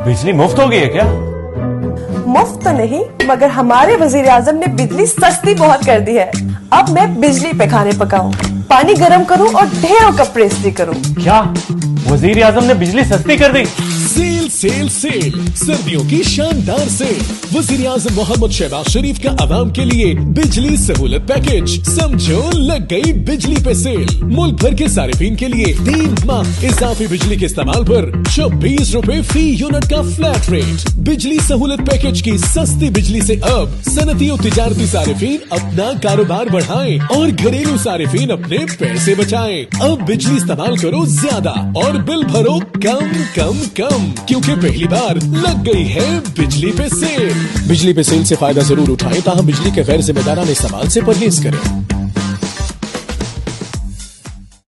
बिजली मुफ्त हो गई है क्या? मुफ्त तो नहीं, मगर हमारे वजीर आजम ने बिजली सस्ती बहुत कर दी है। अब मैं बिजली पे खाने पकाऊं, पानी गर्म करूं और ढेरों कपड़े इस्त्री करूं। क्या वजीर आजम ने बिजली सस्ती कर दी? सेल सेल सेल, सर्दियों की शानदार सेल। वजीर आजम मोहम्मद शहबाज शरीफ का आवाम के लिए बिजली सहूलत पैकेज। समझो लग गई बिजली पे सेल। मुल्क भर के सारिफीन के लिए 3 माह इजाफी बिजली के इस्तेमाल पर 26 रुपए फी यूनिट का फ्लैट रेट। बिजली सहूलत पैकेज की सस्ती बिजली से अब सनती और तिजारती सारिफीन अपना कारोबार बढ़ाएं और घरेलू सारिफीन अपने पैसे बचाएं। अब बिजली इस्तेमाल करो ज्यादा और बिल भरो कम कम कम, क्योंकि पहली बार लग गई है बिजली पे सेल। बिजली पे सेल से फायदा जरूर उठाएं, ताहम बिजली के गैर जिम्मेदाराना इस्तेमाल से परहेज करें।